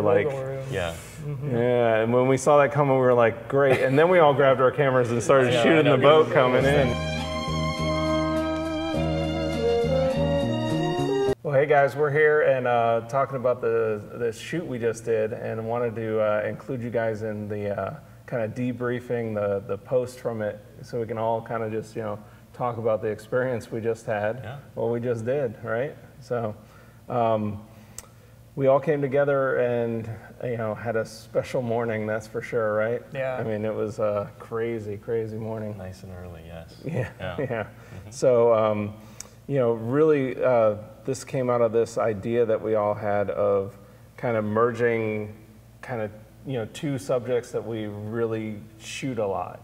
were like, yeah. Yeah, and when we saw that coming, we were like, great. And then we all grabbed our cameras and started shooting the boat coming in. Well, hey guys, we're here and talking about the shoot we just did, and wanted to include you guys in the kind of debriefing the post from it, so we can all kind of just talk about the experience we just had, what we just did, right? So we all came together and had a special morning, that's for sure, right? Yeah. I mean, it was a crazy morning. Nice and early, yes. Yeah. Mm-hmm. So really this came out of this idea that we all had of kind of merging kind of two subjects that we really shoot a lot,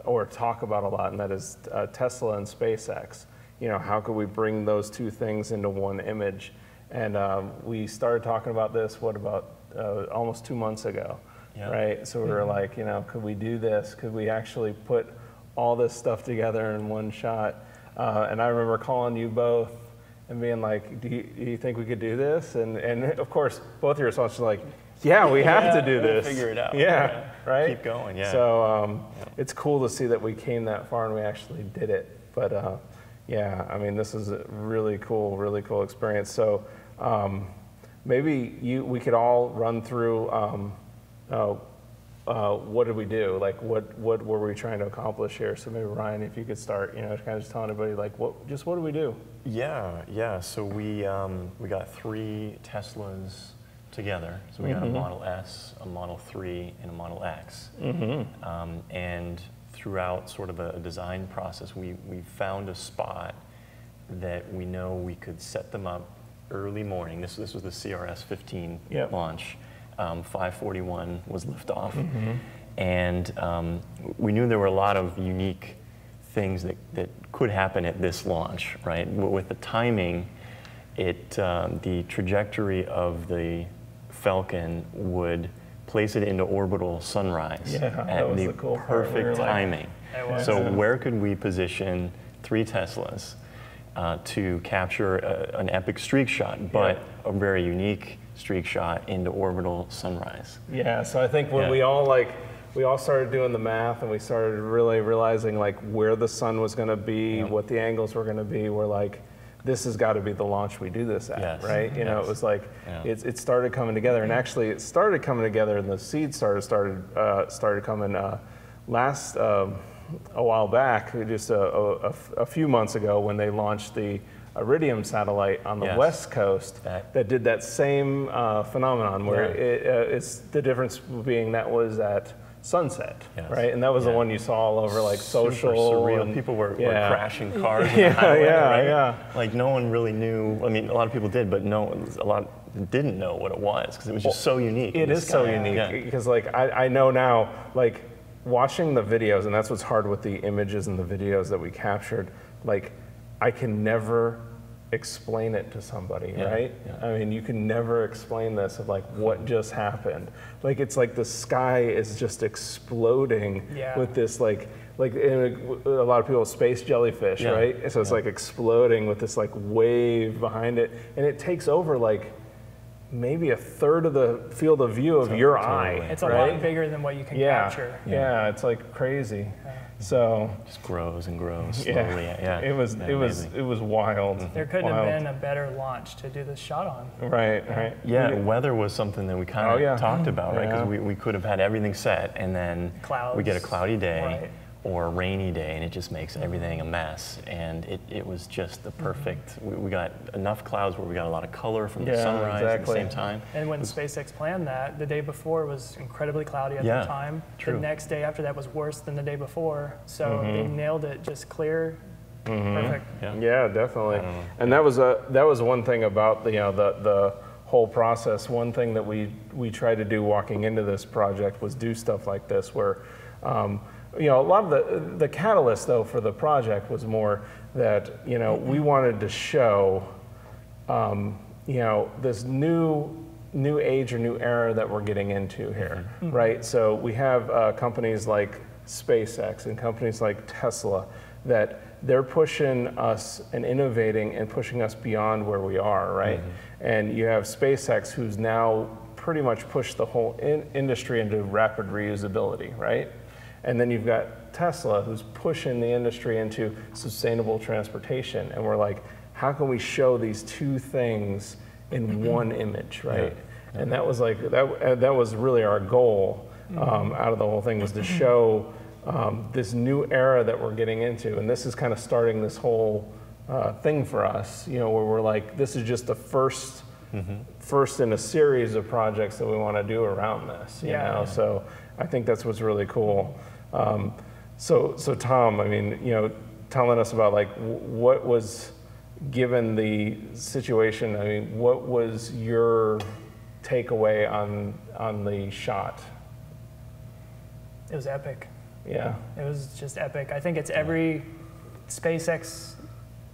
or talk about a lot, and that is Tesla and SpaceX. How could we bring those two things into one image? And we started talking about this, almost 2 months ago, right? So we were like, could we do this? Could we actually put all this stuff together in one shot? And I remember calling you both and being like, do you think we could do this? And of course, both of your responses were like, yeah, we have to do this. Figure it out. Yeah, right? Keep going, yeah. So it's cool to see that we came that far and we actually did it. But yeah, I mean, this is a really cool experience. So maybe we could all run through what did we do? Like, what were we trying to accomplish here? So maybe Ryan, if you could start, kind of just telling everybody, like, what did we do? Yeah. So we got 3 Teslas together. So we got a Model S, a Model 3, and a Model X. And throughout sort of a design process, we found a spot that we know we could set them up early morning. This was the CRS-15 launch. 5:41 was liftoff. And we knew there were a lot of unique things that could happen at this launch, right? With the timing, the trajectory of the Falcon would place it into orbital sunrise at the cool perfect timing. So where could we position 3 Teslas to capture an epic streak shot, but a very unique streak shot into orbital sunrise? Yeah, so I think when we all started doing the math and we started really realizing like where the sun was going to be, what the angles were going to be, we're like, this has got to be the launch we do this at, right? It was like, it started coming together, and actually it started coming together, and the seeds started coming last a while back, just a few months ago, when they launched the Iridium satellite on the West Coast that did that same phenomenon, where it's the difference being that was at sunset, right? And that was the one you saw all over like social. Super surreal. And people were crashing cars on the highway, right? Like no one really knew. I mean, a lot of people did, but a lot didn't know what it was because it was just so unique. It is so unique because like I know now, like watching the videos, and that's what's hard with the images and the videos that we captured. Like I can never explain it to somebody, right? I mean, you can never explain this of like what just happened. Like it's like the sky is just exploding with this like a lot of people space jellyfish, right? So it's like exploding with this like wave behind it, and it takes over like maybe a third of the field of view of your eye. It's a lot bigger than what you can capture. Yeah, it's like crazy. So just grows and grows slowly. It was wild. There couldn't have been a better launch to do this shot on. Right. Yeah, weather was something that we kind of talked about, right? Because we could have had everything set, and then we get a cloudy day or a rainy day, and it just makes everything a mess. And it was just the perfect. We got enough clouds where we got a lot of color from the sunrise at the same time. And when SpaceX planned that, the day before was incredibly cloudy at the time. The next day after that was worse than the day before. So they nailed it, just clear, perfect. Yeah, definitely. And that was one thing about the whole process. One thing that we tried to do walking into this project was do stuff like this, where a lot of the catalyst though for the project was more that we wanted to show this new age or new era that we're getting into here, right? So we have companies like SpaceX and companies like Tesla that they're pushing us and innovating and pushing us beyond where we are, right? And you have SpaceX, who's now pretty much pushed the whole industry into rapid reusability, right? And then you've got Tesla, who's pushing the industry into sustainable transportation. And we're like, how can we show these two things in one image, right? And that was like, that was really our goal out of the whole thing, was to show this new era that we're getting into. And this is kind of starting this whole thing for us, you know, where we're like, this is just the first in a series of projects that we want to do around this, you know? So I think that's what's really cool. So Tom, I mean, you know, telling us about like what was, given the situation, I mean, what was your takeaway on the shot? It was epic. Yeah. It was just epic. I think it's every SpaceX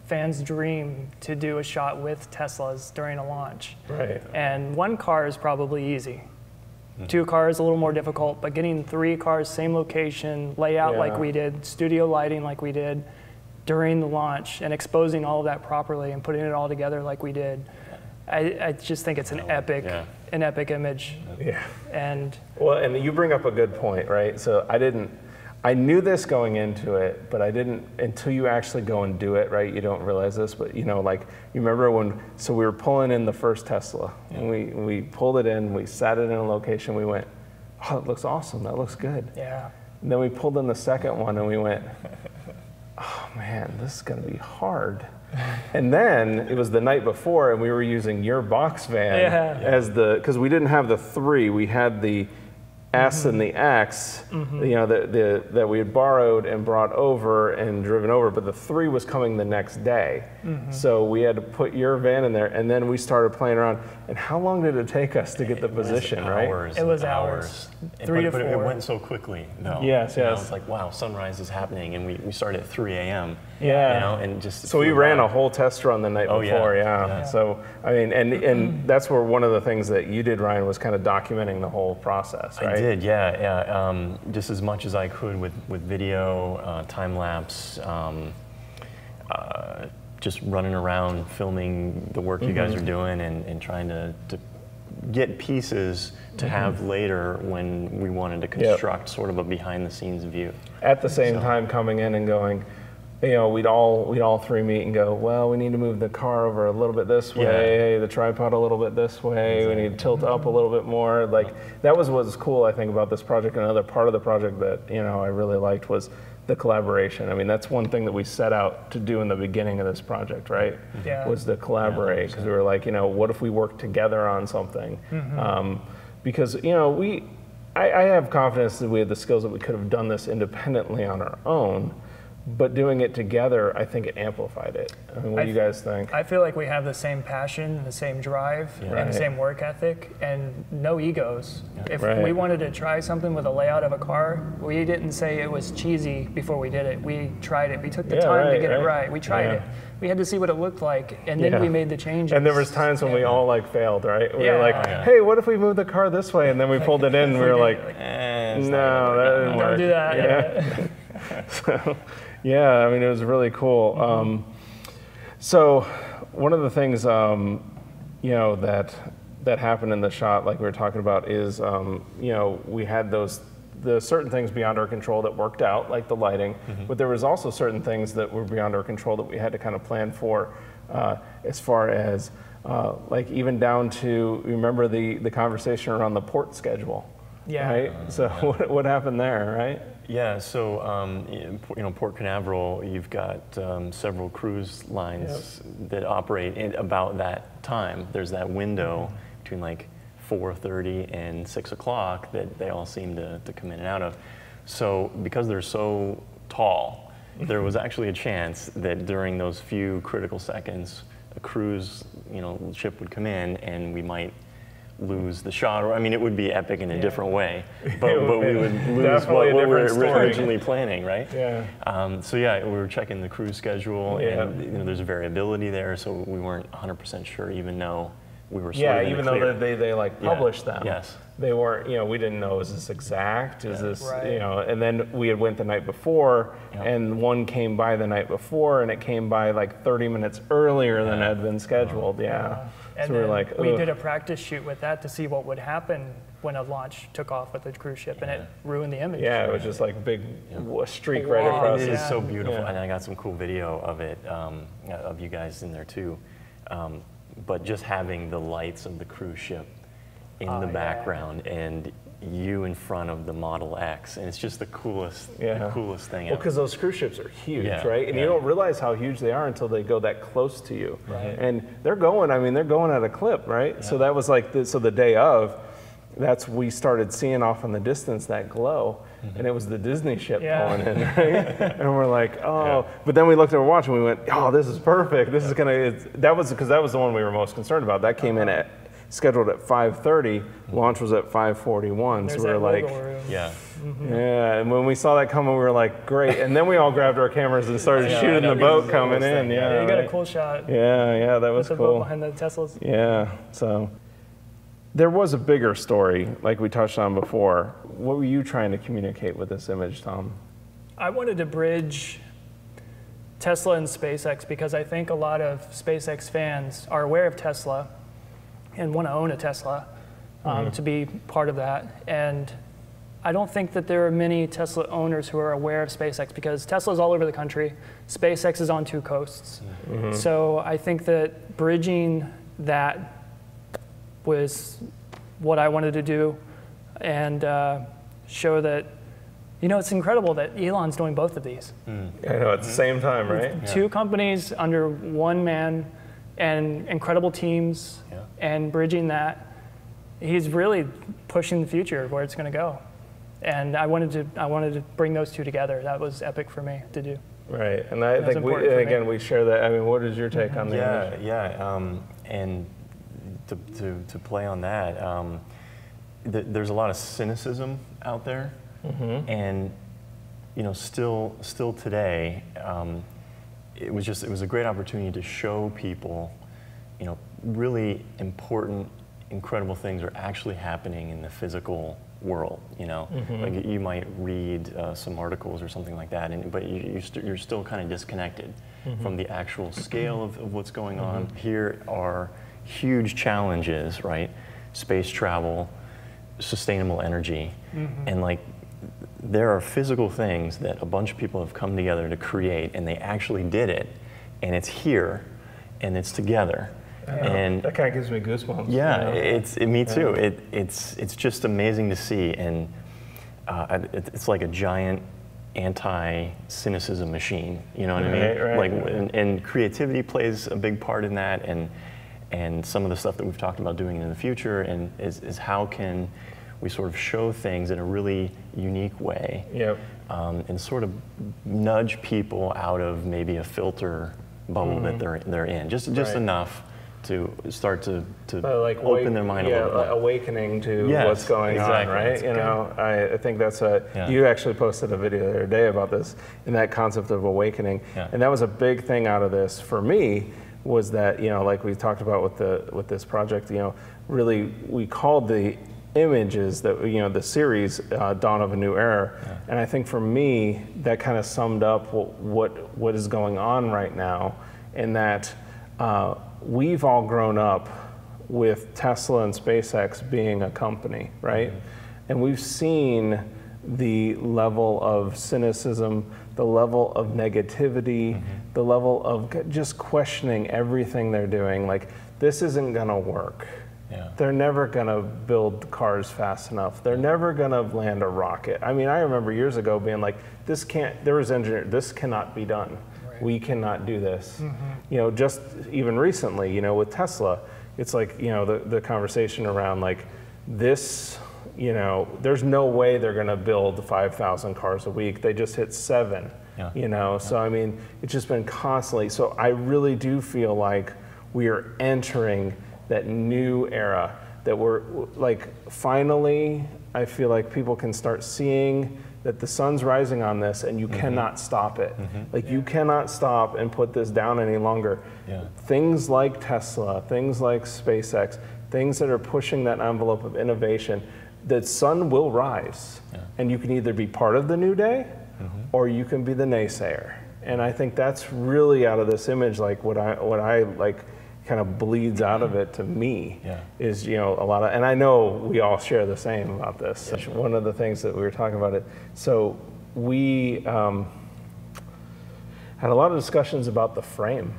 fan's dream to do a shot with Teslas during a launch. Right. And one car is probably easy. 2 cars a little more difficult, but getting 3 cars, same location, layout like we did, studio lighting like we did during the launch, and exposing all of that properly and putting it all together like we did. I just think it's an epic image. Yeah. And well, and you bring up a good point, right? So I knew this going into it, but I didn't, until you actually go and do it, right? You don't realize this, but you know, like, you remember when, so we were pulling in the first Tesla, and we pulled it in, we sat it in a location, we went, oh, it looks awesome, that looks good. Yeah. And then we pulled in the second one and we went, oh man, this is gonna be hard. And then it was the night before and we were using your box van as because we didn't have the 3, we had the S and the X, you know, that we had borrowed and brought over and driven over, but the 3 was coming the next day. So we had to put your van in there, and then we started playing around. And how long did it take us to get the position, right? It was hours. 3 to 4. But it went so quickly, though. Yes, you know, it's like, wow, sunrise is happening, and we started at 3 a.m. Yeah. You know, and just so we ran a whole test run the night before, yeah. So I mean, and that's where one of the things that you did, Ryan, was kind of documenting the whole process, right? I did, yeah. Just as much as I could with video, time lapse, just running around filming the work you guys are doing, and trying to get pieces to have later when we wanted to construct sort of a behind-the-scenes view. At the same time, coming in and going, you know, we'd all 3 meet and go, well, we need to move the car over a little bit this way, the tripod a little bit this way, we need to tilt up a little bit more. Like, that was what's cool, I think, about this project. Another part of the project that, you know, I really liked was the collaboration. I mean, that's one thing that we set out to do in the beginning of this project, right? Was to collaborate, because we were like, you know, what if we work together on something? Because, you know, I have confidence that we had the skills that we could have done this independently on our own, but doing it together, I think it amplified it. I mean, what do you guys think? I feel like we have the same passion, the same drive, and the same work ethic, and no egos. If we wanted to try something with a layout of a car, we didn't say it was cheesy before we did it. We tried it. We took the time to get it right. We tried it. We had to see what it looked like, and then we made the changes. And there was times when we all like failed, right? We were like, hey, what if we move the car this way? And then we pulled it in and we were like, no, that didn't work. Don't do that. So, yeah, I mean, it was really cool. So one of the things, you know, that happened in the shot, like we were talking about, is, you know, we had the certain things beyond our control that worked out, like the lighting, but there was also certain things that were beyond our control that we had to kind of plan for, as far as, like, even down to, remember the conversation around the port schedule, right? So what happened there, right? Yeah, so you know, Port Canaveral, you've got several cruise lines that operate in about that time. There's that window between like 4:30 and 6 o'clock that they all seem to come in and out of. So because they're so tall, there was actually a chance that during those few critical seconds, a cruise, you know, ship would come in and we might lose the shot, or I mean, it would be epic in a different way, but we would lose what we were originally planning, right? So yeah, we were checking the cruise schedule, and you know, there's a variability there, so we weren't 100% sure, even though we were sort yeah, of in even the clear. though they like published them. Yes. They weren't, you know, we didn't know, is this exact? Is this, Right. you know, and then we had went the night before, and one came by the night before, and it came by like 30 minutes earlier than had been scheduled, And so we were then like, we ugh. did a practice shoot with that to see what would happen when a launch took off with a cruise ship, and it ruined the image. Yeah, it was just like a big streak right Wow. across It it. is so beautiful, Yeah. and I got some cool video of it, of you guys in there too. But just having the lights of the cruise ship in the background and you in front of the Model X, and it's just the coolest thing Well, ever. because those cruise ships are huge, Yeah, right? And you don't realize how huge they are until they go that close to you. Right. And they're going at a clip, right? Yeah. So that was like, the day of, we started seeing off in the distance that glow, and it was the Disney ship pulling in, right? And we're like, oh, but then we looked at our watch and we went, oh, this is perfect. This is that was the one we were most concerned about. That came in scheduled at 5:30, launch was at 5:41, so we were like, Yeah. yeah, and when we saw that coming, we were like, great. And then we all grabbed our cameras and started shooting the boat coming in. Yeah, you got a cool shot. Yeah, that was with the cool. boat behind the Teslas. Yeah, so there was a bigger story, like we touched on before. What were you trying to communicate with this image, Tom? I wanted to bridge Tesla and SpaceX because I think a lot of SpaceX fans are aware of Tesla and want to own a Tesla to be part of that. And I don't think that there are many Tesla owners who are aware of SpaceX because Tesla's all over the country. SpaceX is on 2 coasts. So I think that bridging that was what I wanted to do and show that, you know, it's incredible that Elon's doing both of these. I know, at the same time, right? 2 companies under 1 man and incredible teams and bridging that. He's really pushing the future of where it's going to go. And I wanted to bring those 2 together. That was epic for me to do. Right, and I think we share that. I mean, what is your take on that? And to play on that, there's a lot of cynicism out there, and you know, still today, it was a great opportunity to show people, you know, really important, incredible things are actually happening in the physical world. You know, like you might read some articles or something like that, but you're still kind of disconnected from the actual scale of what's going on. Here are huge challenges, right? Space travel, sustainable energy, and like there are physical things that a bunch of people have come together to create, and they actually did it, and it's here, and it's together. And that kind of gives me goosebumps. Yeah, you know? me too. It's just amazing to see, and it's like a giant anti-cynicism machine. You know what I mean? Right. Like, and creativity plays a big part in that, and some of the stuff that we've talked about doing in the future, and is how can we sort of show things in a really unique way, and sort of nudge people out of maybe a filter bubble that they're in, just enough to start to like open their mind a little bit. Awakening to what's going on, right? That's you know, I think that's you actually posted a video the other day about this, and that concept of awakening, and that was a big thing out of this for me, was that, you know, like we talked about with this project, you know, really we called the images that, you know, the series Dawn of a New Era, and I think for me that kind of summed up what is going on right now, in that we've all grown up with Tesla and SpaceX being a company, right? And we've seen the level of cynicism, the level of negativity, the level of just questioning everything they're doing. Like, this isn't gonna work. They're never gonna build cars fast enough. They're never gonna land a rocket. I mean, I remember years ago being like, this cannot be done. We cannot do this. You know, just even recently, you know, with Tesla, it's like, you know, the conversation around like this, you know, there's no way they're gonna build 5,000 cars a week. They just hit 7, you know? So, I mean, it's just been constantly, so I really do feel like we are entering that new era. that we're like, finally, I feel like people can start seeing that the sun's rising on this and you cannot stop it. Like you cannot stop and put this down any longer. Things like Tesla, things like SpaceX, things that are pushing that envelope of innovation, the sun will rise. And you can either be part of the new day or you can be the naysayer. And I think that's really out of this image, like what I like kind of bleeds out of it to me is, you know, a lot of, and I know we all share the same about this. One of the things that we were talking about it, so we had a lot of discussions about the frame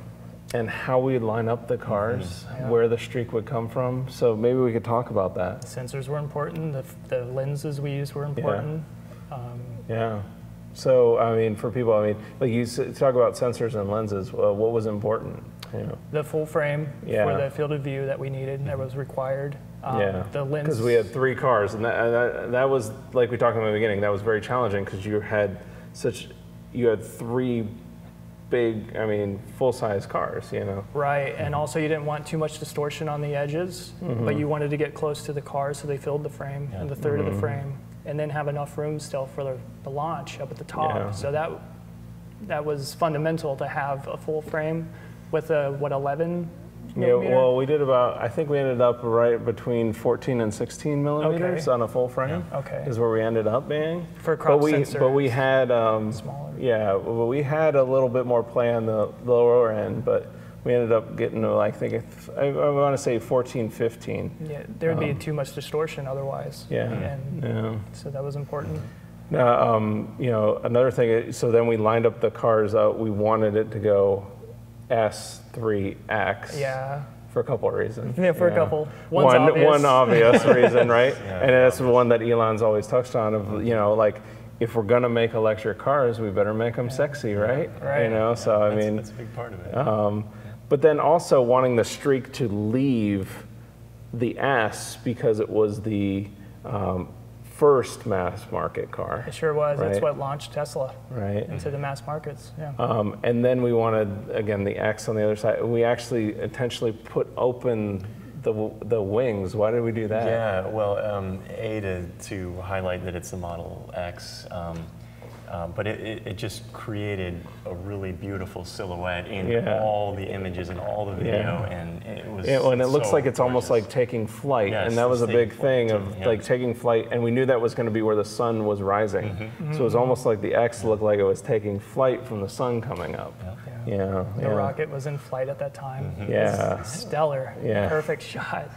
and how we line up the cars, where the streak would come from. So maybe we could talk about that. The sensors were important. The lenses we used were important. So, I mean, for people, I mean, like you talk about sensors and lenses, what was important? You know? The full frame for the field of view that we needed, that was required. The lens. Because we had 3 cars, and that was, like we talked about in the beginning, that was very challenging because you had 3 big, I mean, full-size cars, you know? Right, and also you didn't want too much distortion on the edges, but you wanted to get close to the cars so they filled the frame and the third of the frame, and then have enough room still for the launch up at the top. So that was fundamental to have a full frame with a, 11 millimeter? Yeah, well, we did about, I think we ended up right between 14 and 16 millimeters on a full frame. Is where we ended up being. For crop sensor. But we had, smaller. Yeah, but we had a little bit more play on the lower end, but we ended up getting to, I think, I want to say 14, 15. Yeah, there'd be too much distortion otherwise. So that was important. Now, you know, another thing, so then we lined up the cars out. We wanted it to go S3X for a couple of reasons. For a couple. One obvious reason, right? And that's the one that Elon's always touched on of, you know, like, if we're gonna make electric cars, we better make them sexy, right? You know, so I mean, that's a big part of it. But then also wanting the streak to leave the S because it was the first mass market car. It sure was. That's what launched Tesla into the mass markets. And then we wanted, again, the X on the other side. We actually intentionally put open the wings. Why did we do that? Yeah, well, to highlight that it's the Model X, but it just created a really beautiful silhouette in all the images and all the video, and it was and it looks like it's gorgeous. Almost like taking flight, and that was a big thing of like taking flight, and we knew that was going to be where the sun was rising, so it was almost like the X looked like it was taking flight from the sun coming up. The rocket was in flight at that time. Yeah. It was stellar. Perfect shot.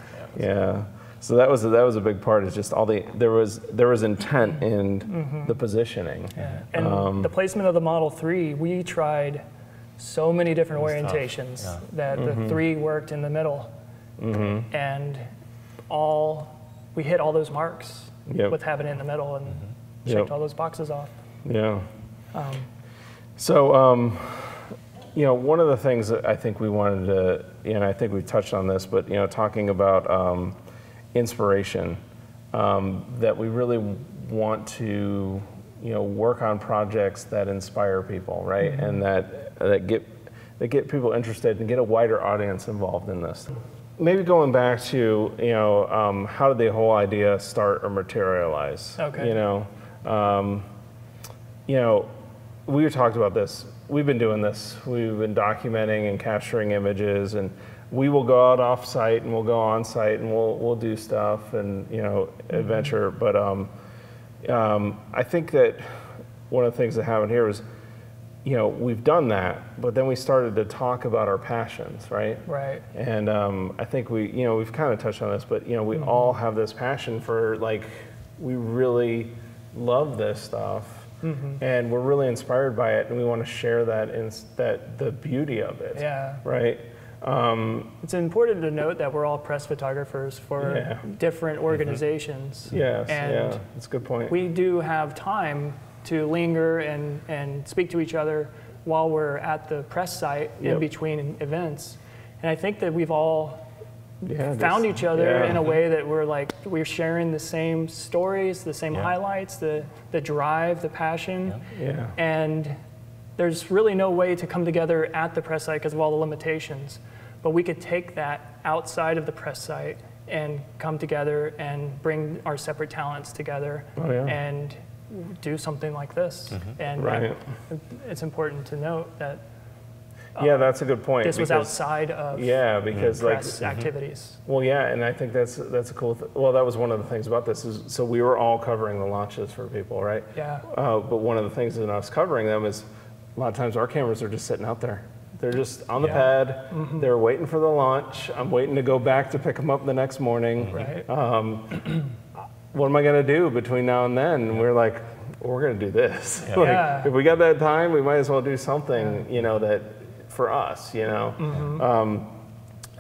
So that was a big part. Is just all there was intent in the positioning. And the placement of the Model 3, we tried so many different orientations that the 3 worked in the middle, and we hit all those marks with having it in the middle and checked all those boxes off. So. You know, one of the things that I think we wanted to, and I think we touched on this, but, you know, talking about inspiration, that we really want to, you know, work on projects that inspire people, right? And that get people interested and get a wider audience involved in this. Maybe going back to, you know, how did the whole idea start or materialize? You know, we talked about this. We've been doing this. We've been documenting and capturing images, and we will go out off site and we'll go on site and we'll do stuff and, you know, adventure. But I think that one of the things that happened here was, you know, we've done that, but then we started to talk about our passions, right? And I think we've kind of touched on this, but, you know, we all have this passion for, like, we really love this stuff. And we're really inspired by it, and we want to share the beauty of it. Right. It's important to note that we're all press photographers for different organizations. And that's a good point. We do have time to linger and speak to each other while we're at the press site in between events. And I think that we've all found each other in a way that we're sharing the same stories, the same highlights, the drive, the passion, and there's really no way to come together at the press site because of all the limitations. But we could take that outside of the press site and come together and bring our separate talents together and do something like this. And it's important to note that that's a good point. This was outside of because press activities. Well, and I think that's a cool. Well, that was one of the things about this is so we were all covering the launches for people, right? Yeah. But one of the things in us covering them is a lot of times our cameras are just sitting out there. They're just on the pad. They're waiting for the launch. I'm waiting to go back to pick them up the next morning. Right. What am I going to do between now and then? And we're like, we're going to do this. If we got that time, we might as well do something, that for us,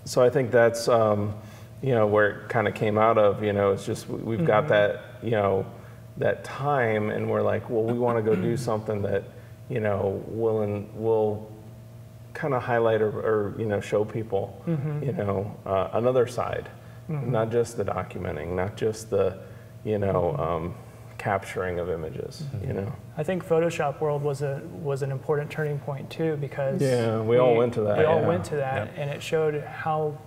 So I think that's, where it kind of came out of, it's just we've got that, that time, and we're like, well, we want to go do something that, will kind of highlight or show people, another side, not just the documenting, not just the, capturing of images, I think Photoshop World was an important turning point too, because we all went to that. We all went to that, and it showed how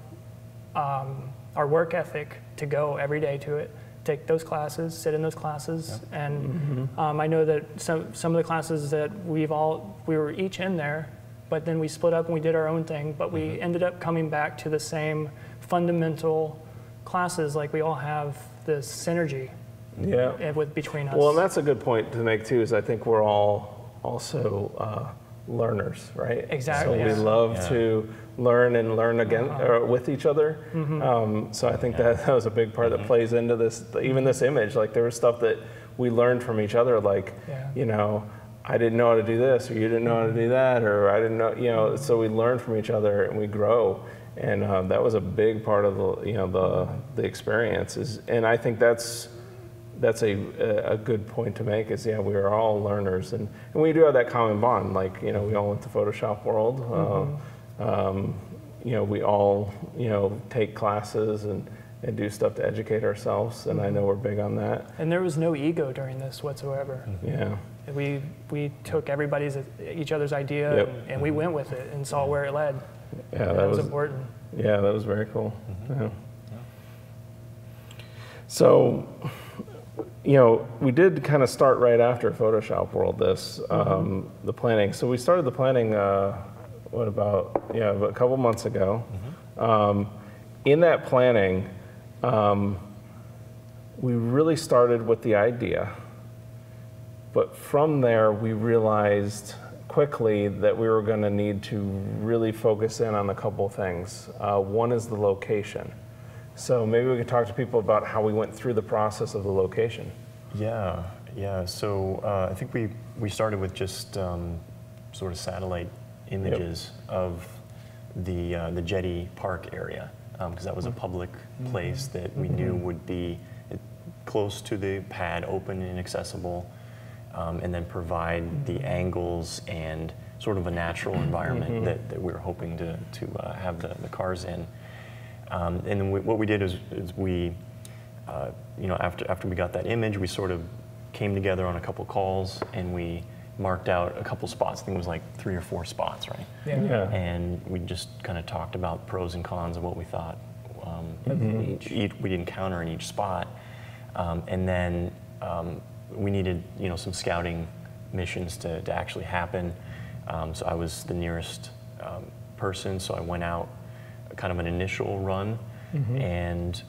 our work ethic to go every day to it, take those classes, sit in those classes, and I know that some of the classes that we were each in there, but then we split up and we did our own thing, but we ended up coming back to the same fundamental classes, like we all have this synergy between us. Well, and that's a good point to make too, is I think we're all also learners, right? Exactly. So we love to learn and learn again with each other. So I think that was a big part that plays into this, even this image. Like there was stuff that we learned from each other, like, I didn't know how to do this, or you didn't know how to do that, or I didn't know, so we learn from each other and we grow. And that was a big part of the experience. And I think that's a good point to make is, we are all learners. And we do have that common bond. Like, we all went to Photoshop World. We all, take classes and do stuff to educate ourselves. And I know we're big on that. And there was no ego during this whatsoever. Yeah. We took each other's idea and we went with it and saw where it led. Yeah, that was important. Yeah, that was very cool. Yeah. So, we did kind of start right after Photoshop World the planning. So we started the planning, a couple months ago. In that planning, we really started with the idea. But from there, we realized quickly that we were going to need to really focus in on a couple things. One is the location. So maybe we could talk to people about how we went through the process of the location. Yeah. So I think we started with just sort of satellite images of the Jetty Park area, because that was a public place that we knew would be close to the pad, open and accessible. And then provide the angles and sort of a natural environment that we were hoping to have the cars in. And then what we did is we, after we got that image, we sort of came together on a couple calls and we marked out a couple spots. I think it was like 3 or 4 spots, right? Yeah. And we just kind of talked about pros and cons of what we thought we'd encounter in each spot. And then we needed, some scouting missions to actually happen. So I was the nearest person, so I went out kind of an initial run and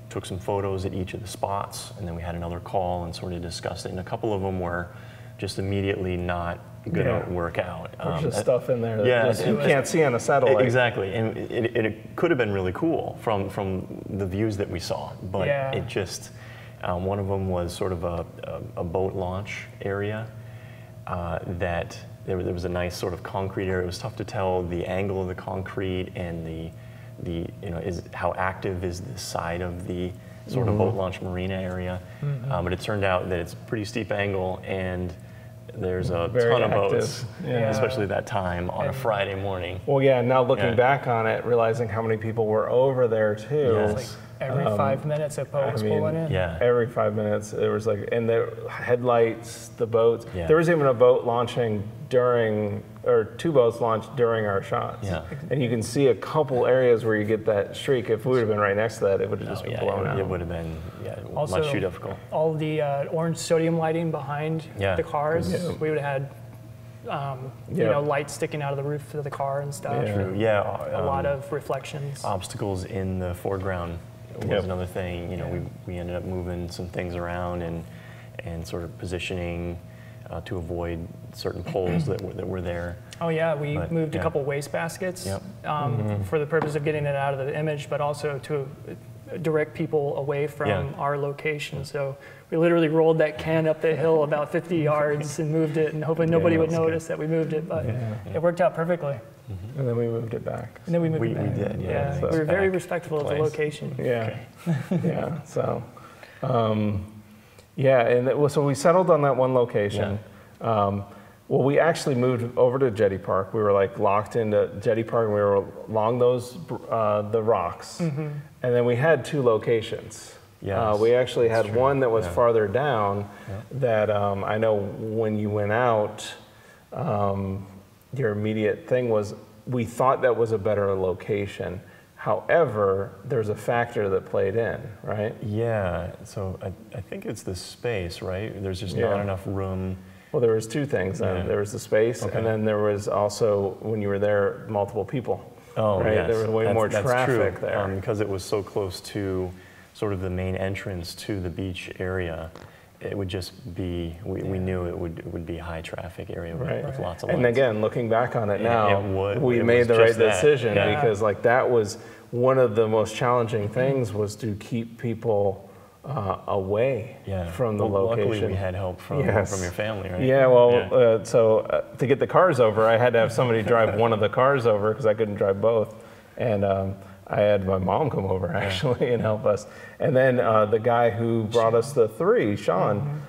took some photos at each of the spots, and then we had another call and sort of discussed it. And a couple of them were just immediately not going to work out. There's just stuff in there that you can't see on a satellite. Exactly, and it could have been really cool from the views that we saw, but it just. One of them was sort of a boat launch area that there was a nice sort of concrete area. It was tough to tell the angle of the concrete and how active is the side of the sort of boat launch marina area. But it turned out that it's a pretty steep angle and there's a ton of boats, especially that time on a Friday morning. Well, now looking back on it, realizing how many people were over there too. Every 5 minutes a boat was pulling in. Yeah. Every 5 minutes, there was like, and the headlights, the boats. Yeah. There was even a boat launching during, or 2 boats launched during our shots. Yeah. And you can see a couple areas where you get that streak. If we would have been right next to that, it would have just been blown out. It would have been Also, much too difficult. All the orange sodium lighting behind the cars, we would have had you know, lights sticking out of the roof of the car and stuff. A lot of reflections. Obstacles in the foreground was another thing. You know, we ended up moving some things around and sort of positioning to avoid certain poles that were there. Oh yeah, we moved a couple waste baskets for the purpose of getting it out of the image, but also to direct people away from our location. So we literally rolled that can up the hill about 50 yards and moved it, and hoping nobody would notice that we moved it, but it worked out perfectly. And then we moved it back. And then we moved it back. We did, So we were very respectful of the location. Yeah. So, and so we settled on that one location. Well, we actually moved over to Jetty Park. We were like locked into Jetty Park, and we were along those the rocks. And then we had 2 locations. We actually had one that was farther down that I know when you went out, your immediate thing was, we thought that was a better location. However, there's a factor that played in, right? Yeah, so I think it's the space, right? There's just not enough room. Well, there was 2 things then. There was the space, and then there was also, when you were there, multiple people. Oh, right? Yes. There was way more traffic there. Because it was so close to sort of the main entrance to the beach area, it would just be, we knew it would be a high traffic area with lots of lights. And again, looking back on it now, we it made the right that. decision because like that was one of the most challenging things, was to keep people away from the location. Luckily we had help from your family, right? Yeah, well, so to get the cars over, I had to have somebody drive one of the cars over because I couldn't drive both. And I had my mom come over actually and help us. And then the guy who brought us the 3, Sean,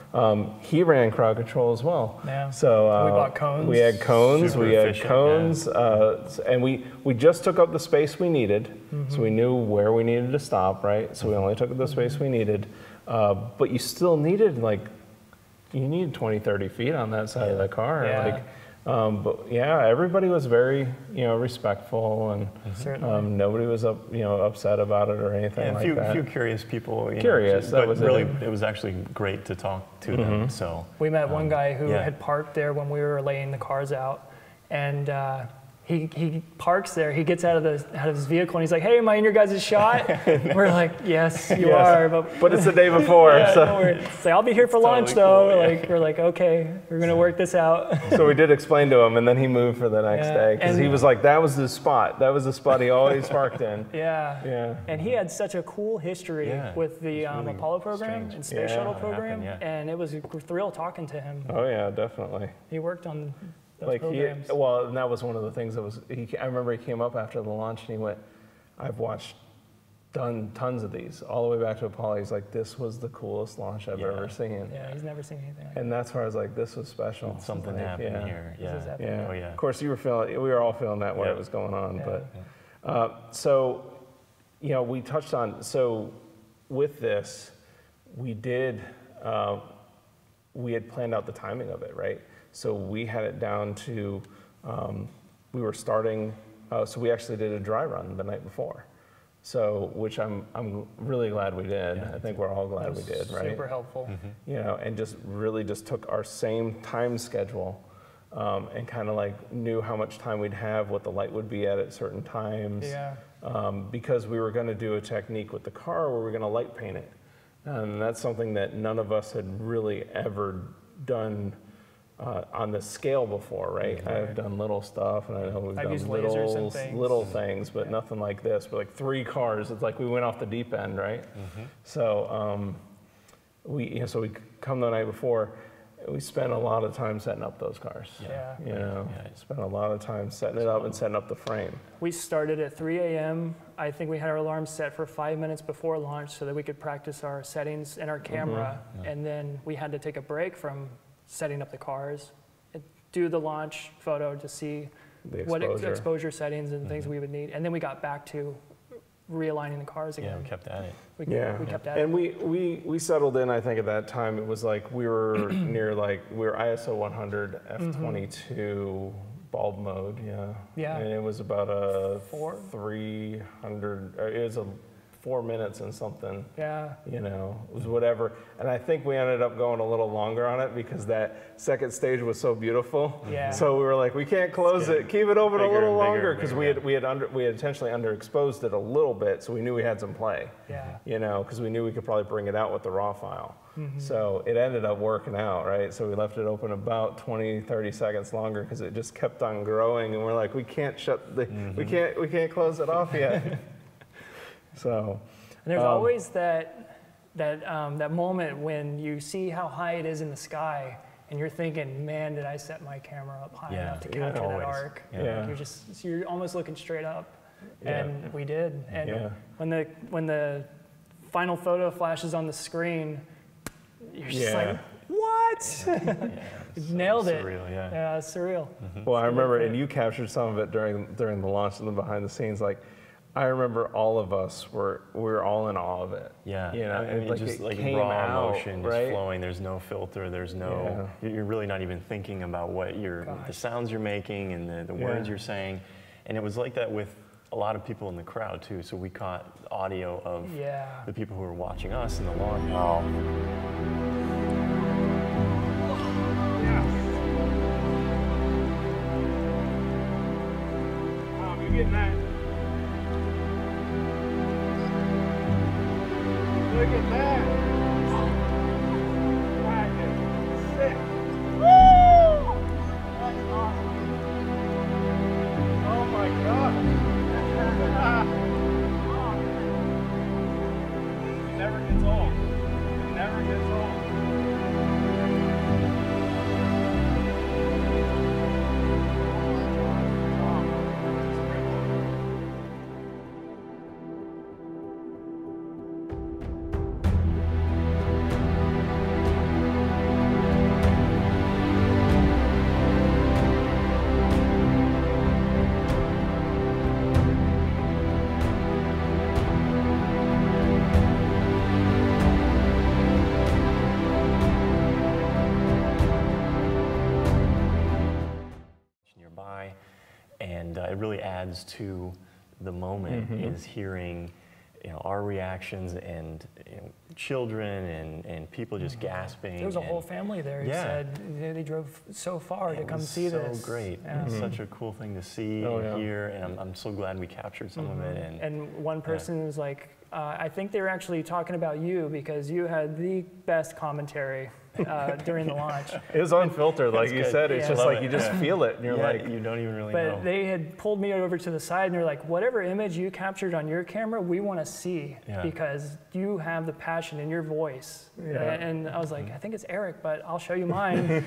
he ran crowd control as well. So we bought cones. We had cones. Super efficient, and we just took up the space we needed. So we knew where we needed to stop, right? So we only took up the space we needed. But you still needed you needed 20, 30 feet on that side of the car. But everybody was very, respectful, and nobody was upset about it or anything like that. A few curious people. That was really, it was actually great to talk to them. So we met one guy who had parked there when we were laying the cars out, and he parks there. He gets out of his vehicle and he's like, "Hey, am I in your guys' shot?" We're like, "Yes, you are." But it's the day before, so no, it's like, "I'll be here for lunch, though." Cool, we're like, "Okay, we're gonna work this out." So we did explain to him, and then he moved for the next day because he was like, "That was the spot. That was the spot he always parked in." And he had such a cool history with the really Apollo program and Space Shuttle program, and it was a thrill talking to him. Oh yeah, definitely. He worked on and that was one of the things that was, I remember he came up after the launch and he went, "I've done tons of these, all the way back to Apollo." He's like, "This was the coolest launch I've ever seen." Yeah, he's never seen anything like that. And that's where I was like, this was special. Something happened here. Oh yeah. Of course, we were all feeling that when it was going on. But so, we touched on, so with this, we had planned out the timing of it, right? So we had it down to, we were starting, so we actually did a dry run the night before. So, which I'm really glad we did. I think we're all glad we did, right? Super helpful. And just really just took our same time schedule and kind of knew how much time we'd have, what the light would be at certain times. Because we were going to do a technique with the car where we were going to light paint it. And that's something that none of us had really ever done on this scale before, right? I've done little stuff, and I know we've done little things, but nothing like this. But 3 cars, it's like we went off the deep end, right? So we come the night before. We spent a lot of time setting up those cars. Spent a lot of time setting it up and setting up the frame. We started at 3 a.m. I think we had our alarm set for 5 minutes before launch so that we could practice our settings and our camera, and then we had to take a break from setting up the cars, do the launch photo to see what exposure settings and things we would need. And then we got back to realigning the cars again. Yeah, we kept at it. We kept at it. And we settled in, I think at that time, it was like we were near like, we were ISO 100 F22 bulb mode, Yeah. And it was about a 300, it was a 4 minutes and something. Yeah. You know, it was whatever. And I think we ended up going a little longer on it because that second stage was so beautiful. Yeah. So we were like, we can't close it, keep it open a little longer, because we had intentionally underexposed it a little bit, so we knew we had some play. Yeah. You know, because we knew we could probably bring it out with the raw file. So it ended up working out, right? So we left it open about 20, 30 seconds longer because it just kept on growing, and we're like, we can't shut the, we can't close it off yet. So, and there's always that moment when you see how high it is in the sky, and you're thinking, "Man, did I set my camera up high enough to capture that arc?" Yeah. Like you're almost looking straight up, and we did. And when the final photo flashes on the screen, you're just like, "What?" Nailed it. Surreal, yeah, it's surreal. Well, I remember, and you captured some of it during the launch and the behind the scenes, like. I remember all of us we were all in awe of it. Yeah, you know, I mean, like just it like came raw out, emotion, just right? flowing. There's no filter. There's no. You're really not even thinking about what the sounds you're making and the words you're saying, and it was like that with a lot of people in the crowd too. So we caught audio of the people who were watching us in the launch. Oh, you getting that? Look at that! That is sick! Woo! That's awesome! Oh my God! It never gets old. It never gets old. Nearby, and it really adds to the moment is hearing, our reactions and children and people just gasping. There was a whole family there. He said they drove so far to come see this. So great! It's such a cool thing to see and hear, and I'm so glad we captured some of it. And one person was like, I think they were actually talking about you because you had the best commentary during the launch. It was unfiltered, like you said. It's just like it. you just feel it, and you're like, you don't even really but know. But they had pulled me over to the side, and they're like, whatever image you captured on your camera, we want to see because you have the passion in your voice. And I was like, I think it's Erik, but I'll show you mine.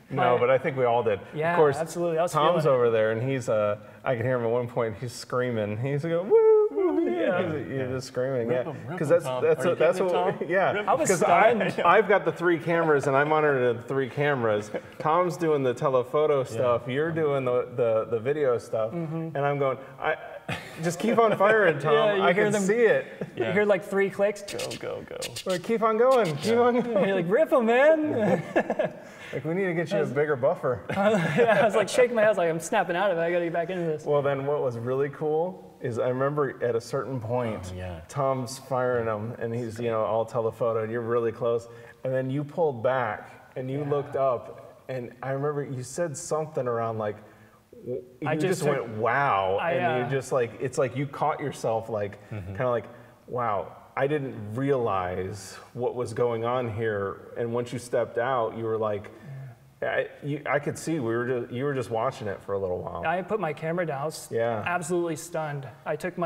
No, but I think we all did. Yeah, of course, absolutely. Tom's over there, and he's, I can hear him at one point, he's screaming. He's going, woo! You're just screaming, because that's what, I was because I've got the 3 cameras and I monitor the 3 cameras. Tom's doing the telephoto stuff, you're doing the video stuff, and I'm going, just keep on firing, Tom. I can see it. You hear like 3 clicks. Go. Or keep on going. Keep on going. You're like, rip 'em, man. Like, we need to get you a bigger buffer. I was like shaking my head. I was like, I'm snapping out of it. I got to get back into this. Well, then what was really cool is I remember at a certain point, Tom's firing them, and he's, all telephoto, and you're really close. And then you pulled back, and you looked up, and I remember you said something around like, you just went, wow. And you just like, it's like you caught yourself like, kind of like, wow, I didn't realize what was going on here. And once you stepped out, you were like, I could see you were just watching it for a little while. I put my camera down. I was absolutely stunned. I took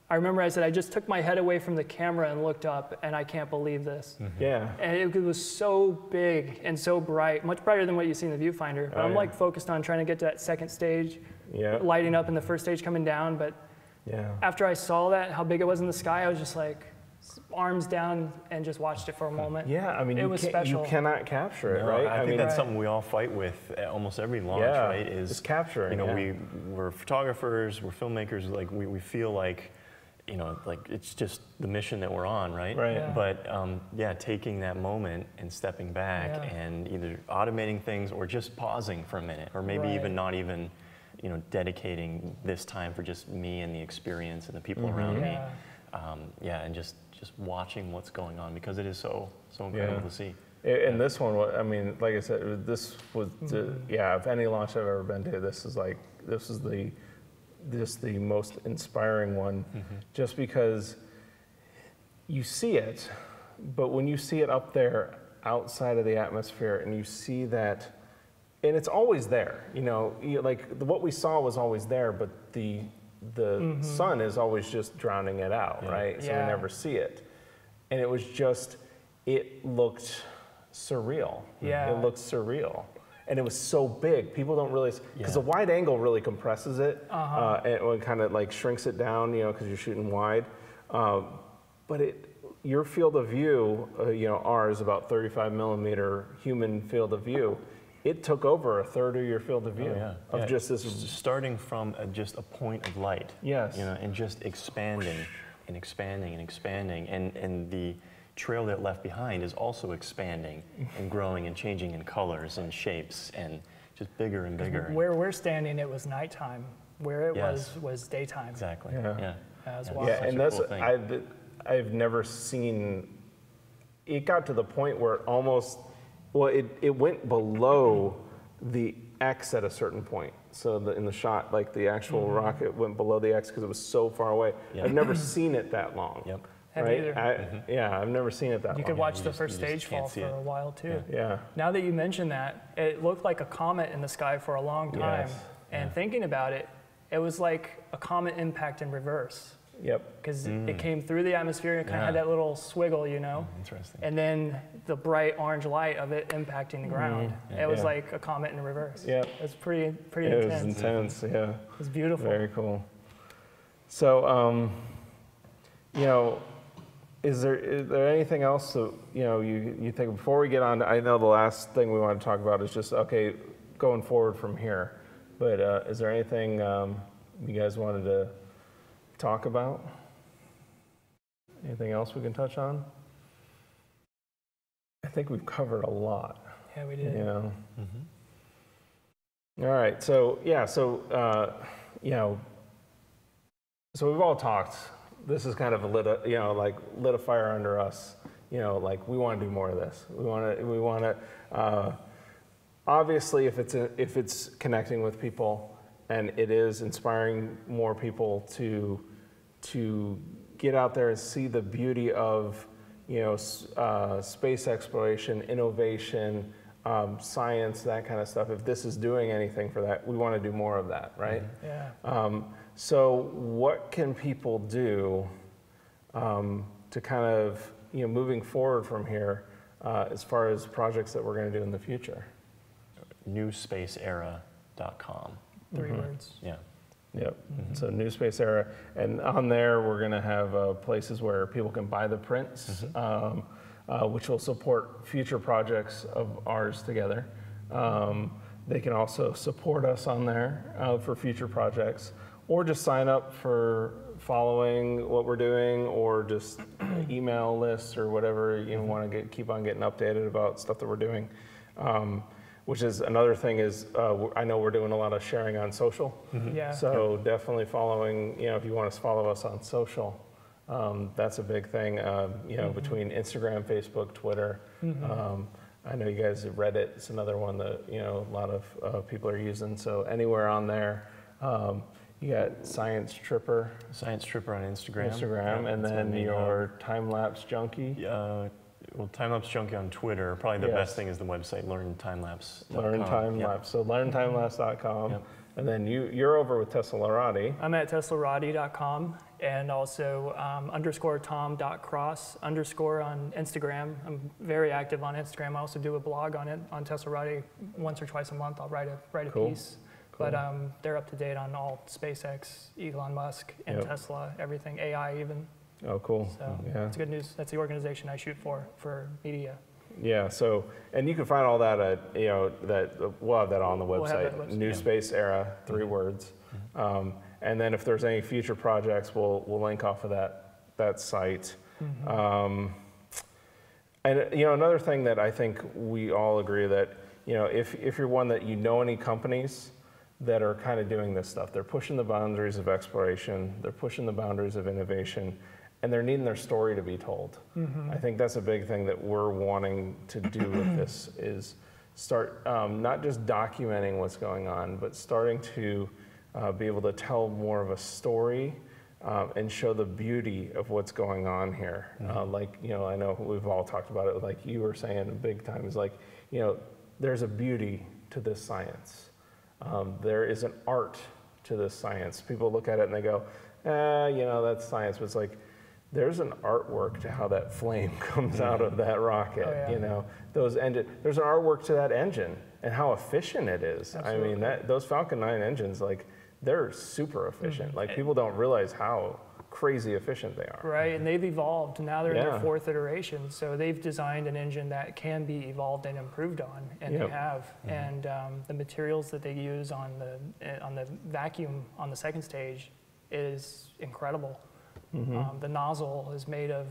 I remember I said, I just took my head away from the camera and looked up, and I can't believe this. And it was so big and so bright, much brighter than what you see in the viewfinder. But I'm like focused on trying to get to that second stage, lighting up, and the first stage coming down. But after I saw that, how big it was in the sky, I was just like, arms down and just watched it for a moment. Yeah, I mean, it was special. You cannot capture it, right? I think that's something we all fight with at almost every launch, right? Is capturing. We're photographers, we're filmmakers. Like we feel like, like it's just the mission that we're on, right? Right. Yeah. But taking that moment and stepping back and either automating things or just pausing for a minute, or maybe even not even, dedicating this time for just me and the experience and the people around me. And just watching what's going on, because it is so incredible to see. And this one, I mean, like I said, this was, if any launch I've ever been to, this is the most inspiring one, just because you see it, but when you see it up there outside of the atmosphere and you see that, and it's always there, like what we saw was always there, but the sun is always just drowning it out, right? So we never see it. And it was just, it looked surreal. Yeah. It looked surreal. And it was so big. People don't realize, because the wide angle really compresses it, and it kind of like shrinks it down, because you're shooting wide. But your field of view, ours, about 35 millimeter human field of view, it took over a third of your field of view of just this. Starting from just a point of light. Yes. And just expanding and expanding and expanding. And the trail that it left behind is also expanding and growing and changing in colors and shapes and just bigger and bigger. Where we're standing, it was nighttime. Where it was daytime. Exactly. Yeah. As well. Yeah, and that's, I've never seen, it got to the point where it almost, it went below the X at a certain point. So in the shot, like the actual rocket went below the X because it was so far away. I've never seen it that long. Yep. Right? I've never seen it that long. You could watch the first stage fall for a while too. Yeah. Now that you mention that, it looked like a comet in the sky for a long time. Yes. And thinking about it, it was like a comet impact in reverse. Yep. Because it came through the atmosphere and kind of had that little swiggle, Interesting. And then the bright orange light of it impacting the ground. It was like a comet in reverse. Yeah. It was pretty intense. It was intense, yeah. It was beautiful. Very cool. So, is there anything else that, you think, before we get on, I know the last thing we want to talk about is just, okay, going forward from here. But is there anything you guys wanted to talk about? Anything else we can touch on? I think we've covered a lot. Yeah, we did. All right. So so we've all talked. This is kind of lit a fire under us. Like we want to do more of this. We want to. Obviously, if it's connecting with people, and it is inspiring more people to get out there and see the beauty of space exploration, innovation, science, that kind of stuff. If this is doing anything for that, we want to do more of that, right? Yeah. So what can people do to kind of moving forward from here as far as projects that we're going to do in the future? newspaceera.com. 3 words. Yeah. Yep. So New Space Era, and on there we're going to have places where people can buy the prints, which will support future projects of ours together. They can also support us on there for future projects, or just sign up for following what we're doing, or just email lists or whatever you want to keep on getting updated about stuff that we're doing. Which is another thing is, I know we're doing a lot of sharing on social. Yeah. So definitely following, if you want to follow us on social, that's a big thing, between Instagram, Facebook, Twitter. I know you guys have Reddit. It's another one that, a lot of people are using. So anywhere on there, you got Science Tripper. Science Tripper on Instagram. Yeah, and then your Time-Lapse Junkie. Well, Time-Lapse Junkie on Twitter. Probably the best thing is the website, LearnTimelapse.com. LearnTimelapse. So LearnTimelapse.com. And then you're over with Teslarati. I'm at teslarati.com, and also _tom.cross_ on Instagram. I'm very active on Instagram. I also do a blog on it on Teslarati once or twice a month. I'll write a piece. Cool. But they're up to date on all SpaceX, Elon Musk, and Tesla, everything, AI even. Oh, cool. So it's good news. That's the organization I shoot for media. Yeah. So, and you can find all that at, we'll have that on the website. New Space Era, 3 words. And then if there's any future projects, we'll link off of that site. And another thing that I think we all agree that, if you're one that any companies that are kind of doing this stuff, they're pushing the boundaries of exploration, they're pushing the boundaries of innovation, and they're needing their story to be told. I think that's a big thing that we're wanting to do with this is start not just documenting what's going on, but starting to be able to tell more of a story and show the beauty of what's going on here. I know we've all talked about it, like you were saying big time, is like, there's a beauty to this science. There is an art to this science. People look at it and they go, that's science, but it's like, there's an artwork to how that flame comes out of that rocket. There's an artwork to that engine and how efficient it is. Absolutely. I mean, those Falcon 9 engines, like, they're super efficient. Like, people don't realize how crazy efficient they are. Right, and they've evolved. Now they're in their 4th iteration, so they've designed an engine that can be evolved and improved on, and they have. And the materials that they use on the vacuum on the 2nd stage is incredible. The nozzle is made of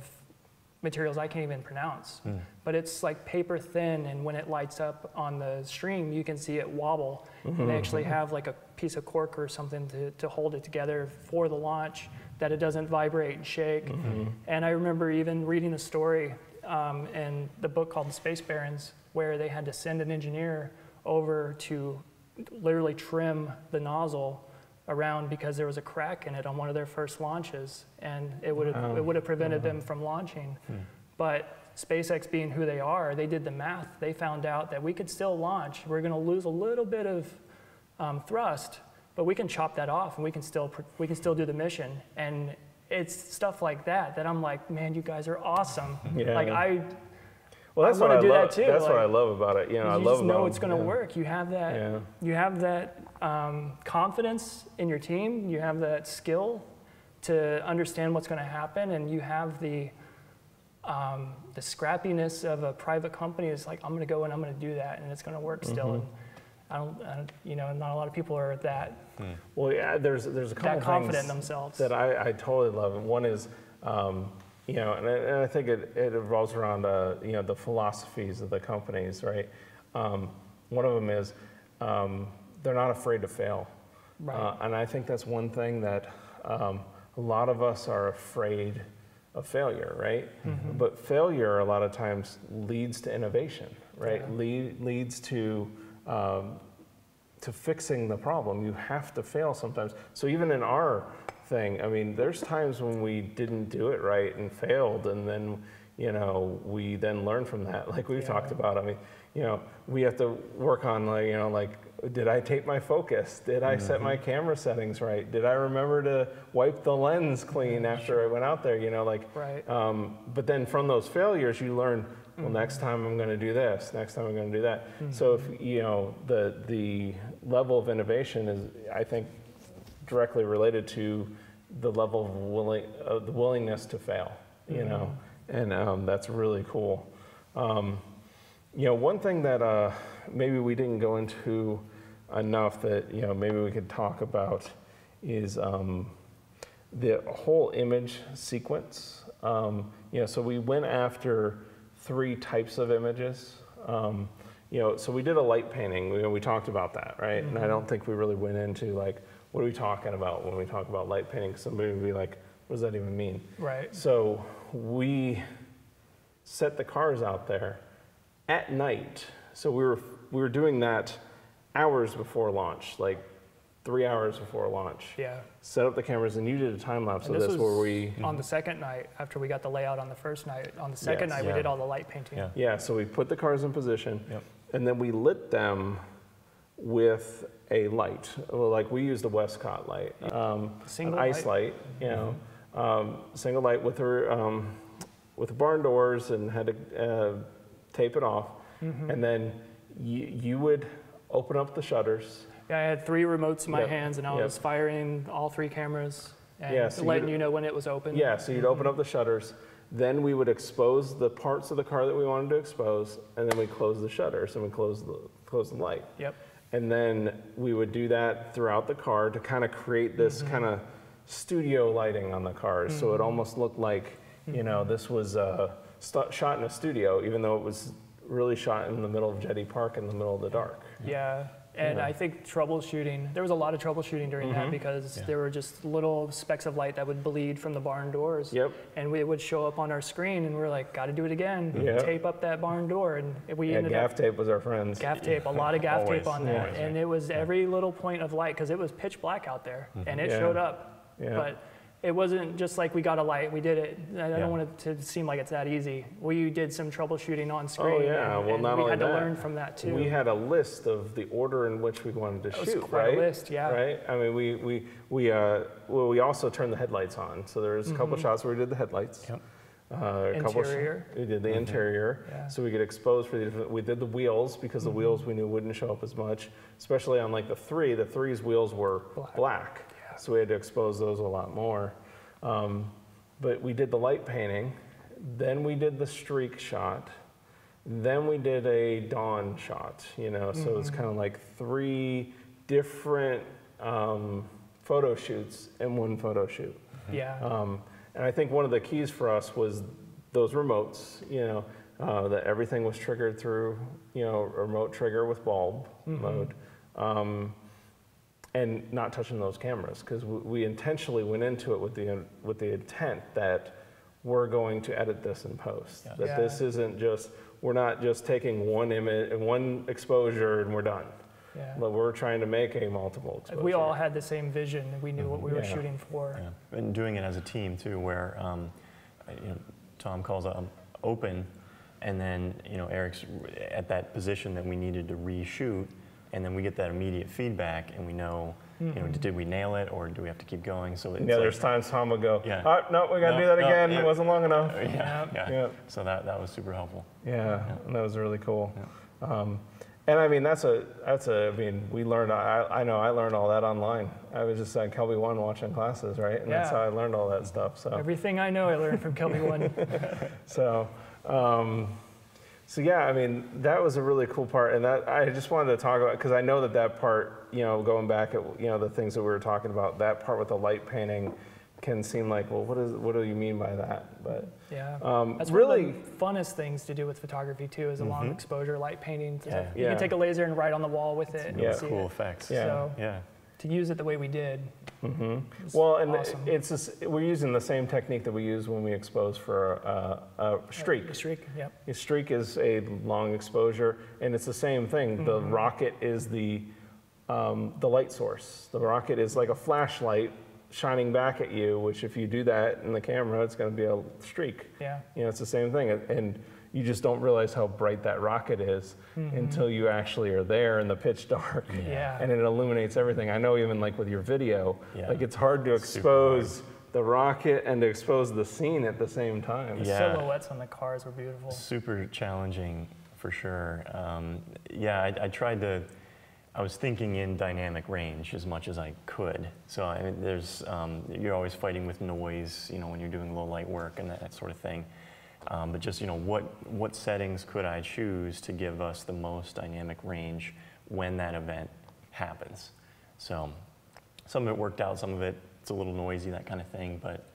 materials I can't even pronounce, but it's like paper thin, and when it lights up on the stream, you can see it wobble. And they actually have like a piece of cork or something to hold it together for the launch, that it doesn't vibrate and shake. And I remember even reading a story in the book called The Space Barons, where they had to send an engineer over to literally trim the nozzle around because there was a crack in it on one of their first launches, and it would have prevented them from launching. But SpaceX, being who they are, they did the math. They found out that we could still launch. We're going to lose a little bit of thrust, but we can chop that off, and we can still do the mission. And it's stuff like that I'm like, man, you guys are awesome. Like that's I want to do that too. That's what I love about it. I love just know it's going to work. You have that. You have that confidence in your team. You have that skill to understand what's going to happen, and you have the scrappiness of a private company. Is like, I'm going to go and I'm going to do that, and it's going to work still. And not a lot of people are that. Well, yeah, there's a couple that confident things in themselves that I totally love. And one is, and I think it revolves around the philosophies of the companies, right? One of them is they're not afraid to fail, right. And I think that's one thing that a lot of us are afraid of failure, right? But failure a lot of times leads to innovation, right? Leads to fixing the problem. You have to fail sometimes. So even in our thing, I mean, there's times when we didn't do it right and failed, and then we then learn from that, like we've talked about. I mean, we have to work on did I tape my focus? Did I set my camera settings right? Did I remember to wipe the lens clean after I went out there? Right. But then from those failures, you learn, well, next time I'm going to do this, next time I'm going to do that. So if the level of innovation is, I think, directly related to the level of the willingness to fail, and that's really cool. One thing that maybe we didn't go into enough that maybe we could talk about is the whole image sequence. So we went after 3 types of images. So we did a light painting. We talked about that, right? And I don't think we really went into like, what are we talking about when we talk about light painting? Somebody would be like, what does that even mean? Right. So we set the cars out there at night. So we were doing that hours before launch, like 3 hours before launch. Yeah. Set up the cameras, and you did a time lapse of this where we on the second night after we got the layout on the first night. On the second night, we did all the light painting. Yeah. So we put the cars in position, and then we lit them with a light. Like we used the Westcott light, an ice light, single light with the barn doors, and had to tape it off. And then you would open up the shutters. Yeah, I had 3 remotes in my hands, and I was firing all 3 cameras. and so letting you know when it was open. Yeah, so you'd open up the shutters, then we would expose the parts of the car that we wanted to expose, and then we close the shutters and we close the light. Yep. And then we would do that throughout the car to kind of create this kind of studio lighting on the cars. So it almost looked like, you know, this was shot in a studio, even though it was really shot in the middle of Jetty Park in the middle of the dark. Yeah. And I think troubleshooting, there was a lot of troubleshooting during that because there were just little specks of light that would bleed from the barn doors. Yep. And we would show up on our screen and we're like, got to do it again. Yep. Tape up that barn door. And we ended gaff up. tape was our friends. Gaff tape, a lot of gaff tape on that. Always, and it was every little point of light because it was pitch black out there and it showed up. Yeah. But it wasn't just like we got a light, we did it. I don't want it to seem like it's that easy. We did some troubleshooting on screen. Oh yeah, well not we only had that, to learn from that too. we had a list of the order in which we wanted to shoot, was quite right? a list, yeah. Right? I mean, we also turned the headlights on. So there was a couple shots where we did the headlights. Yep. Interior. We did the interior, Yeah. so we could expose for the different. We did the wheels because the wheels we knew wouldn't show up as much, especially on like the 3. The 3's wheels were black, so we had to expose those a lot more. But we did the light painting, then we did the streak shot, then we did a dawn shot. You know, so it's kind of like 3 different photo shoots in one photo shoot. Yeah. And I think one of the keys for us was those remotes, you know, that everything was triggered through, you know, a remote trigger with bulb mode. And not touching those cameras, because we intentionally went into it with the intent that we're going to edit this in post. Yeah. That this isn't just, we're not just taking one image and one exposure and we're done. Yeah. But we're trying to make a multiple exposure. We all had the same vision. We knew what we were shooting for. Yeah. And doing it as a team too, where you know, Tom calls open, and then you know Eric's at that position that we needed to reshoot, and then we get that immediate feedback, and we know, you know, did we nail it, or do we have to keep going? So it's there's times Tom would go, Yeah. oh, no, we got to do that again. It wasn't long enough. Yeah. So that was super helpful. Yeah, and that was really cool. And I mean, I mean, we learned, I know I learned all that online. I was just on Kelby 1 watching classes, right? And that's how I learned all that stuff, so. Everything I know I learned from Kelby 1. So yeah, I mean, that was a really cool part, and that I just wanted to talk about, because I know that part, you know, going back at, you know, the things that we were talking about, that part with the light painting can seem like, well, what do you mean by that? But that's really one of the funnest things to do with photography too, is a long exposure light painting. Yeah. You can take a laser and write on the wall with it. Really cool effects. So to use it the way we did. Well, and awesome. it's just, we're using the same technique that we use when we expose for a streak. A streak, yep. A streak is a long exposure, and it's the same thing. The rocket is the light source. The rocket is like a flashlight shining back at you, which if you do that in the camera, it's going to be a streak. Yeah. You know, it's the same thing, and you just don't realize how bright that rocket is until you actually are there in the pitch dark. Yeah. And it illuminates everything. I know even like with your video, like it's hard to expose the rocket and to expose the scene at the same time. The silhouettes on the cars were beautiful. Super challenging for sure. I tried to, I was thinking in dynamic range as much as I could. So I mean, you're always fighting with noise, you know, when you're doing low light work and that sort of thing. But just, you know, what settings could I choose to give us the most dynamic range when that event happens? So some of it worked out, some of it's a little noisy, that kind of thing, but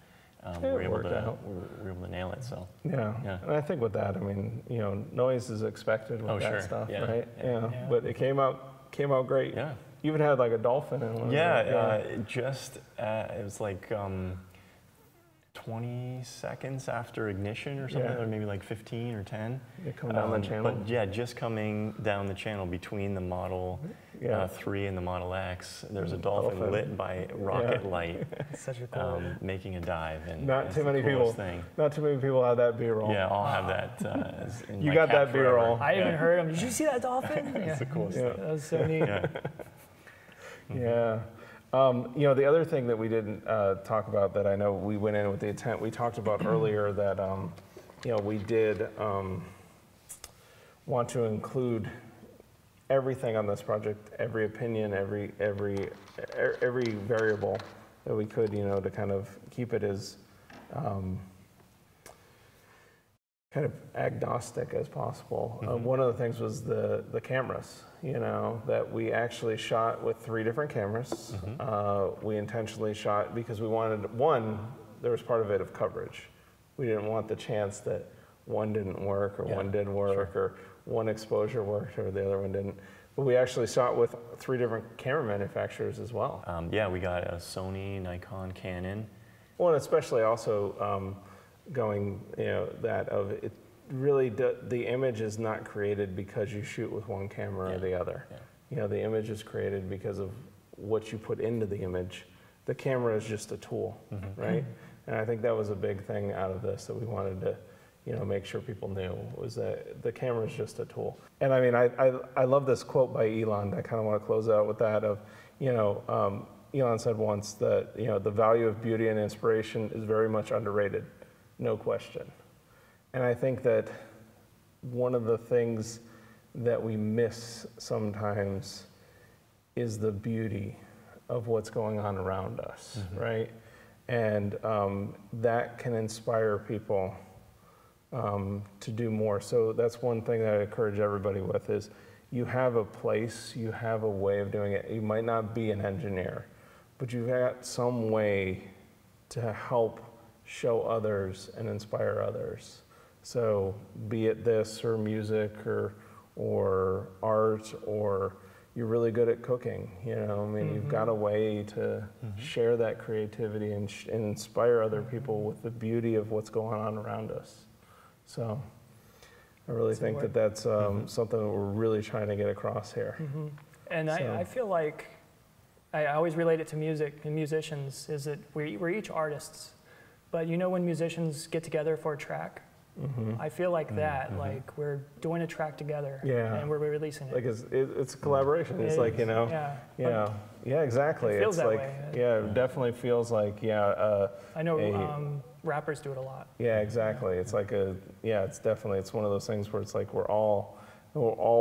we're able to nail it. So yeah, and I think with that, I mean, you know, noise is expected with that stuff, right? Yeah, but it came out great. Yeah, even had like a dolphin in one. It was like 20 seconds after ignition or something, or maybe like 15 or 10. Coming down the channel. But yeah, just coming down the channel between the Model 3 and the Model X, there's a dolphin lit by rocket light, such a cool making a dive. And not too many people. Not too many people have that B-roll. Yeah, I'll have that. You got that B-roll. I even heard him. Did you see that dolphin? That's the coolest thing. That was so neat. You know, the other thing that we didn't talk about that I know we went in with the intent, we talked about earlier that, you know, we did want to include everything on this project, every opinion, every variable that we could, you know, to kind of keep it as kind of agnostic as possible. One of the things was the cameras, you know, that we actually shot with 3 different cameras. We intentionally shot because we wanted, one, there was part of it of coverage. We didn't want the chance that one didn't work or one did work or one exposure worked or the other one didn't. But we actually shot with 3 different camera manufacturers as well. Yeah, we got a Sony, Nikon, Canon. Well, and especially also going, you know, that of it really, the image is not created because you shoot with one camera or the other. You know, the image is created because of what you put into the image. The camera is just a tool, right? And I think that was a big thing out of this that we wanted to, you know, make sure people knew, was that the camera is just a tool. And I mean, I love this quote by Elon. I kind of want to close out with that of, you know, Elon said once that, you know, the value of beauty and inspiration is very much underrated, no question. And I think that one of the things that we miss sometimes is the beauty of what's going on around us, right? And that can inspire people to do more. So that's one thing that I encourage everybody with is you have a place, you have a way of doing it. You might not be an engineer, but you've got some way to help show others and inspire others. So be it this or music or art, or you're really good at cooking, you know, I mean, you've got a way to share that creativity and inspire other people with the beauty of what's going on around us. So I really think that that's something that we're really trying to get across here. And so. I feel like, I always relate it to music and musicians, is that we're each artists. But you know when musicians get together for a track? I feel like that, like we're doing a track together and we're releasing it. Like it's a collaboration. It's like, you know, yeah, exactly. It feels it's that like, way. Yeah, it definitely feels like, I know rappers do it a lot. Yeah, exactly. It's like it's definitely, it's one of those things where it's like we're all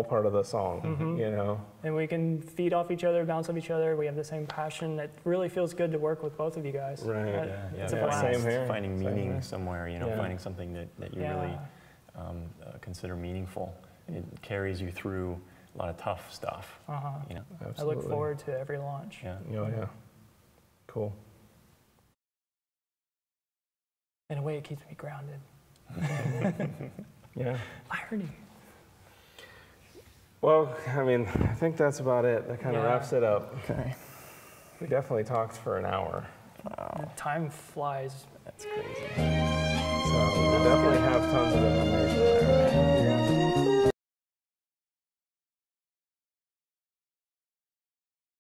part of the song, you know? And we can feed off each other, bounce off each other. We have the same passion. It really feels good to work with both of you guys. Right. It's a blast. Same here. Finding meaning somewhere, you know, finding something that you really consider meaningful. It carries you through a lot of tough stuff. You know? I look forward to every launch. Yeah. Cool. In a way, it keeps me grounded. Irony. Well, I mean, I think that's about it. That kind of wraps it up. Okay. We definitely talked for an hour. Wow. Time flies. That's crazy. So we'll definitely have tons of